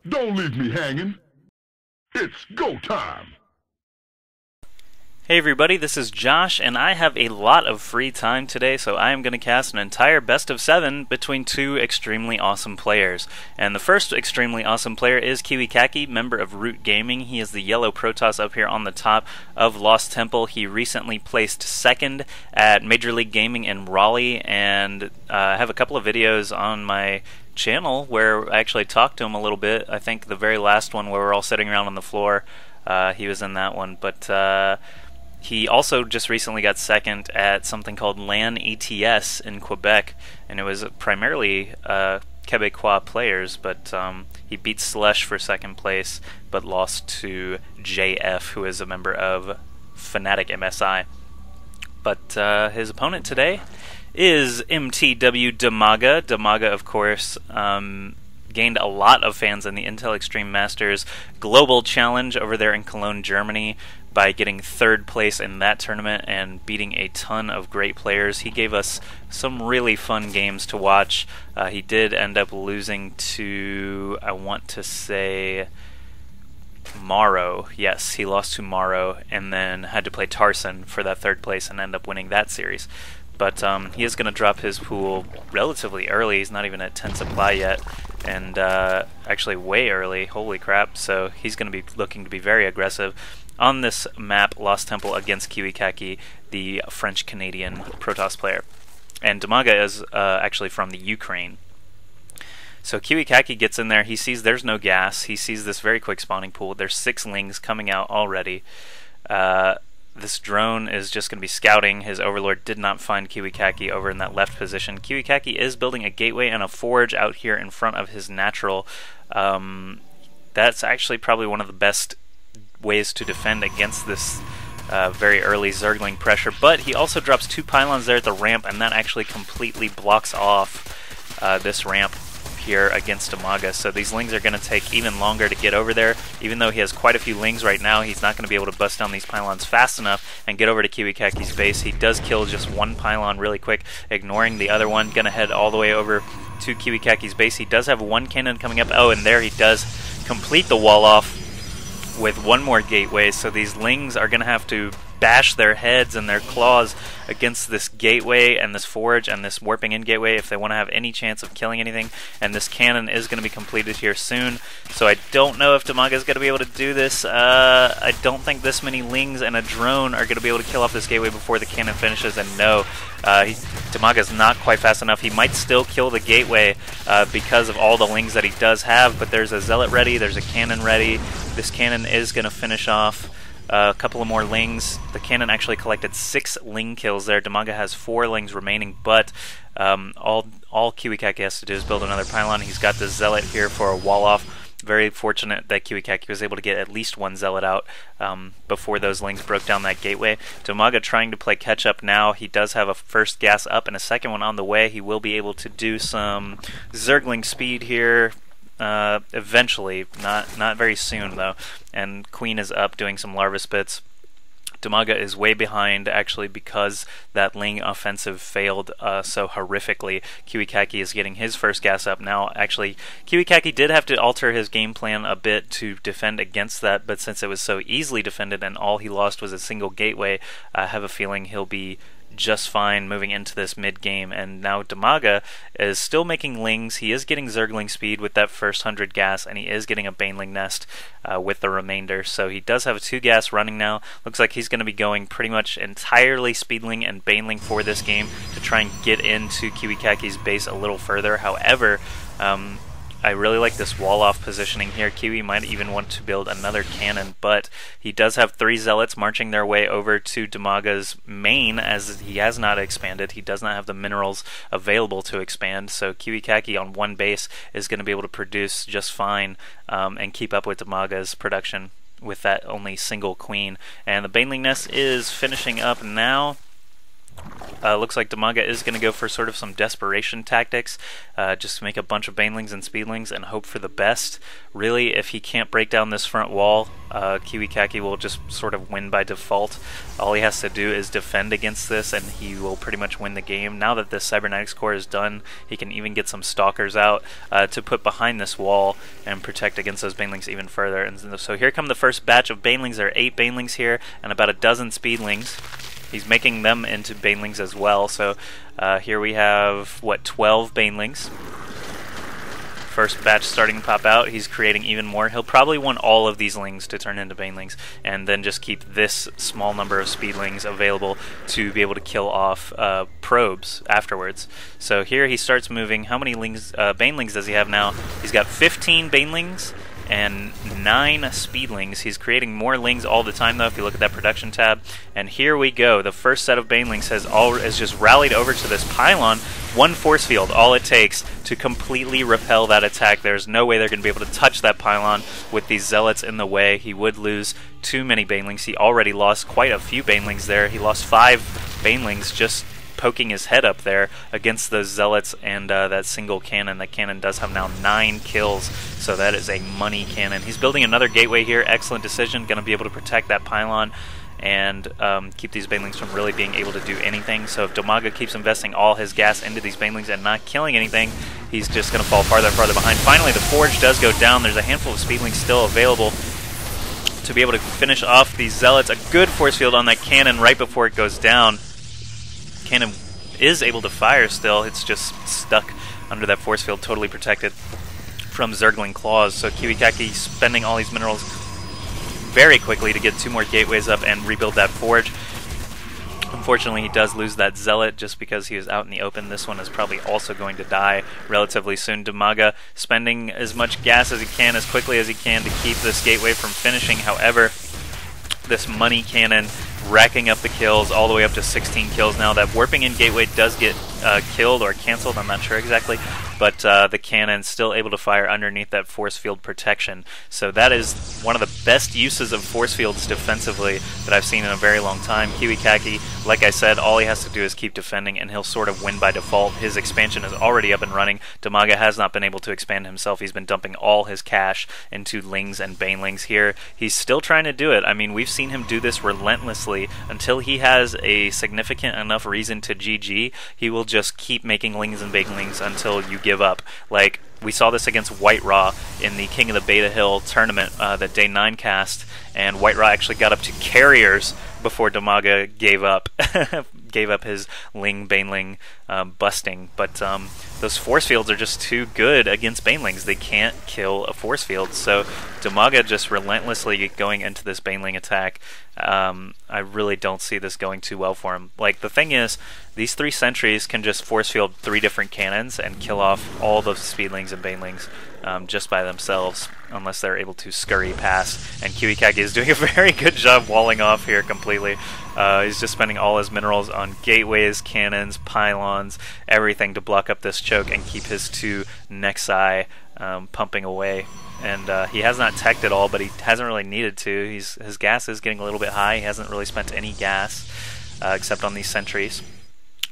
Don't leave me hanging. It's go time. Hey everybody, this is Josh, and I have a lot of free time today, so I am going to cast an entire best of 7 between two extremely awesome players. And the first extremely awesome player is KiWiKaKi, member of Root Gaming. He is the yellow Protoss up here on the top of Lost Temple. He recently placed second at Major League Gaming in Raleigh, and I have a couple of videos on my channel where I actually talked to him a little bit. I think the very last one where we're all sitting around on the floor, he was in that one, but he also just recently got second at something called LAN ETS in Quebec, and it was primarily Quebecois players, but he beat Slush for second place, but lost to JF, who is a member of Fnatic MSI. But his opponent today is MTW Dimaga. Dimaga, of course, gained a lot of fans in the Intel Extreme Masters Global Challenge over there in Cologne, Germany, by getting third place in that tournament and beating a ton of great players. He gave us some really fun games to watch. He did end up losing to, I want to say, Morrow. Yes, he lost to Morrow and then had to play Tarson for that third place and end up winning that series. But he is going to drop his pool relatively early. He's not even at 10 supply yet, and actually way early. Holy crap. So he's going to be looking to be very aggressive on this map, Lost Temple, against KiWiKaKi, the French-Canadian Protoss player. And Dimaga is actually from the Ukraine. So KiWiKaKi gets in there. He sees there's no gas. He sees this very quick spawning pool. There's 6 lings coming out already. This drone is just going to be scouting. His overlord did not find KiWiKaKi over in that left position. KiWiKaKi is building a gateway and a forge out here in front of his natural. That's actually probably one of the best ways to defend against this very early Zergling pressure, but he also drops 2 pylons there at the ramp, and that actually completely blocks off this ramp here against Dimaga. So these lings are going to take even longer to get over there. Even though he has quite a few lings right now, he's not going to be able to bust down these pylons fast enough and get over to KiWiKaKi's base. He does kill just 1 pylon really quick, ignoring the other one. Going to head all the way over to KiWiKaKi's base. He does have 1 cannon coming up. Oh, and there he does complete the wall off with 1 more gateway, so these lings are going to have to bash their heads and their claws against this gateway and this forge and this warping in gateway if they want to have any chance of killing anything. And this cannon is going to be completed here soon, so I don't know if Dimaga is going to be able to do this. I don't think this many lings and a drone are going to be able to kill off this gateway before the cannon finishes, and no, Dimaga is not quite fast enough. He might still kill the gateway because of all the lings that he does have, but there's a zealot ready, there's a cannon ready. This cannon is going to finish off a couple of more lings. The cannon actually collected 6 ling kills there. Dimaga has 4 lings remaining, but all KiWiKaKi has to do is build another pylon. He's got the zealot here for a wall off. Very fortunate that KiWiKaKi was able to get at least 1 zealot out before those lings broke down that gateway. Dimaga trying to play catch up now. He does have a first gas up and a second one on the way. He will be able to do some Zergling speed here eventually, not very soon though. And Queen is up doing some larva spits. Dimaga is way behind actually because that ling offensive failed so horrifically. KiWiKaKi is getting his first gas up now. Actually, KiWiKaKi did have to alter his game plan a bit to defend against that, but since it was so easily defended and all he lost was a single gateway, I have a feeling he'll be just fine moving into this mid-game. And now Dimaga is still making lings. He is getting Zergling speed with that first 100 gas, and he is getting a Baneling nest with the remainder. So he does have 2 gas running now. Looks like he's going to be going pretty much entirely Speedling and Baneling for this game to try and get into KiWiKaKi's base a little further. However, I really like this wall-off positioning here. Kiwi might even want to build another cannon, but he does have 3 zealots marching their way over to Dimaga's main, as he has not expanded. He does not have the minerals available to expand, so KiWiKaKi on 1 base is going to be able to produce just fine and keep up with Dimaga's production with that only single queen. And the Baneling nest is finishing up now. Looks like Dimaga is going to go for sort of some desperation tactics, just to make a bunch of banelings and speedlings and hope for the best. Really, if he can't break down this front wall, KiWiKaKi will just sort of win by default. All he has to do is defend against this, and he will pretty much win the game. Now that this Cybernetics core is done, he can even get some stalkers out to put behind this wall and protect against those banelings even further. And so here come the first batch of banelings. There are 8 banelings here and about a dozen speedlings. He's making them into banelings as well. So here we have, what, 12 banelings. First batch starting to pop out. He's creating even more. He'll probably want all of these lings to turn into banelings, and then just keep this small number of speedlings available to be able to kill off probes afterwards. So here he starts moving. How many banelings does he have now? He's got 15 banelings and 9 speedlings. He's creating more lings all the time, though, if you look at that production tab. And here we go. The first set of banelings has just rallied over to this pylon. 1 force field, all it takes to completely repel that attack. There's no way they're going to be able to touch that pylon with these zealots in the way. He would lose too many banelings. He already lost quite a few banelings there. He lost 5 banelings just poking his head up there against those zealots and that single cannon. That cannon does have now 9 kills, so that is a money cannon. He's building another gateway here. Excellent decision. Going to be able to protect that pylon and keep these banelings from really being able to do anything. So if Dimaga keeps investing all his gas into these banelings and not killing anything, he's just going to fall farther and farther behind. Finally, the forge does go down. There's a handful of speedlings still available to be able to finish off these zealots. A good force field on that cannon right before it goes down. Cannon is able to fire still. It's just stuck under that force field, totally protected from Zergling claws. So KiWiKaKi spending all these minerals very quickly to get 2 more gateways up and rebuild that forge. Unfortunately, he does lose that zealot just because he was out in the open. This one is probably also going to die relatively soon. Dimaga spending as much gas as he can, as quickly as he can, to keep this gateway from finishing. However, this money cannon racking up the kills all the way up to 16 kills now. That warping in gateway does get killed or cancelled, I'm not sure exactly, but the cannon's still able to fire underneath that force field protection. So that is one of the best uses of force fields defensively that I've seen in a very long time. KiWiKaKi, like I said, all he has to do is keep defending and he'll sort of win by default. His expansion is already up and running. Dimaga has not been able to expand himself. He's been dumping all his cash into lings and banelings here. He's still trying to do it. I mean, we've seen him do this relentlessly. Until he has a significant enough reason to GG, he will just keep making lings and banelings until you give up. Like, we saw this against White Raw in the King of the Beta Hill tournament that Day 9 cast, and White Raw actually got up to carriers before Dimaga gave up. Gave up his ling baneling busting. But those force fields are just too good against banelings. They can't kill a force field. So Dimaga just relentlessly going into this baneling attack. I really don't see this going too well for him. Like, the thing is, these 3 sentries can just force field 3 different cannons and kill off all the speedlings and banelings just by themselves, unless they're able to scurry past. And KiWiKaKi is doing a very good job walling off here completely. He's just spending all his minerals on gateways, cannons, pylons, everything to block up this choke and keep his 2 Nexi pumping away. And he has not teched at all, but he hasn't really needed to. His gas is getting a little bit high. He hasn't really spent any gas except on these sentries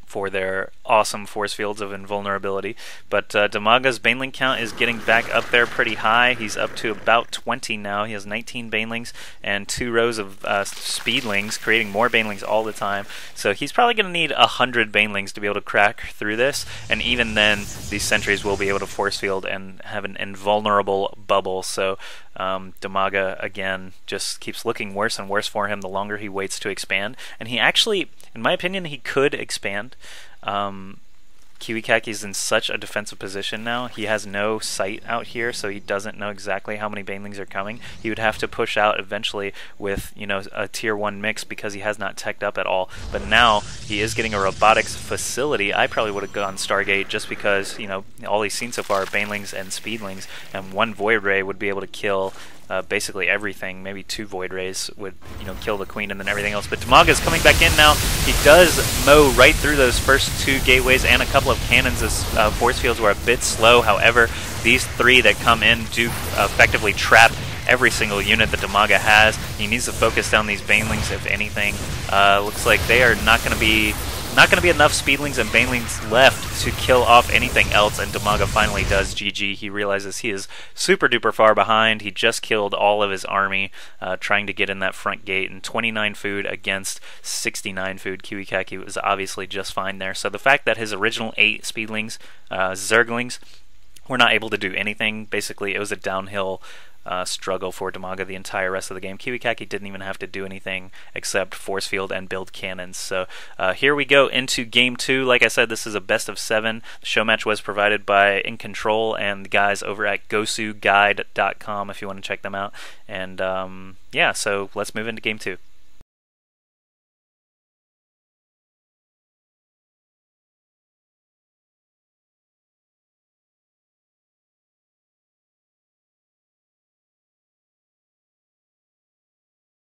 for their awesome force fields of invulnerability. But Dimaga's baneling count is getting back up there pretty high. He's up to about 20 now. He has 19 banelings and 2 rows of speedlings, creating more banelings all the time. So he's probably going to need 100 banelings to be able to crack through this, and even then these sentries will be able to force field and have an invulnerable bubble. So Dimaga, again, just keeps looking worse and worse for him the longer he waits to expand. And he actually, in my opinion, he could expand. KiWiKaKi is in such a defensive position now. He has no sight out here, so he doesn't know exactly how many banelings are coming. He would have to push out eventually with, you know, a tier 1 mix because he has not teched up at all. But now he is getting a robotics facility. I probably would have gone Stargate just because, you know, all he's seen so far are banelings and speedlings, and 1 Void Ray would be able to kill basically everything. Maybe 2 Void Rays would, you know, kill the Queen and then everything else. But Dimaga's coming back in now. He does mow right through those first 2 gateways and a couple of cannons. As force fields were a bit slow. However, these 3 that come in do effectively trap every single unit that Dimaga has. He needs to focus down these banelings, if anything. Looks like they are not going to be not going to be enough speedlings and banelings left to kill off anything else, and Dimaga finally does GG. He realizes he is super duper far behind. He just killed all of his army trying to get in that front gate, and 29 food against 69 food. KiWiKaKi was obviously just fine there. So the fact that his original 8 speedlings, Zerglings, were not able to do anything, basically it was a downhill struggle for Dimaga the entire rest of the game. KiWiKaKi didn't even have to do anything except force field and build cannons. So here we go into game 2. Like I said, this is a best of 7. The show match was provided by In Control and the guys over at gosuguide.com if you want to check them out. And yeah, so let's move into game 2.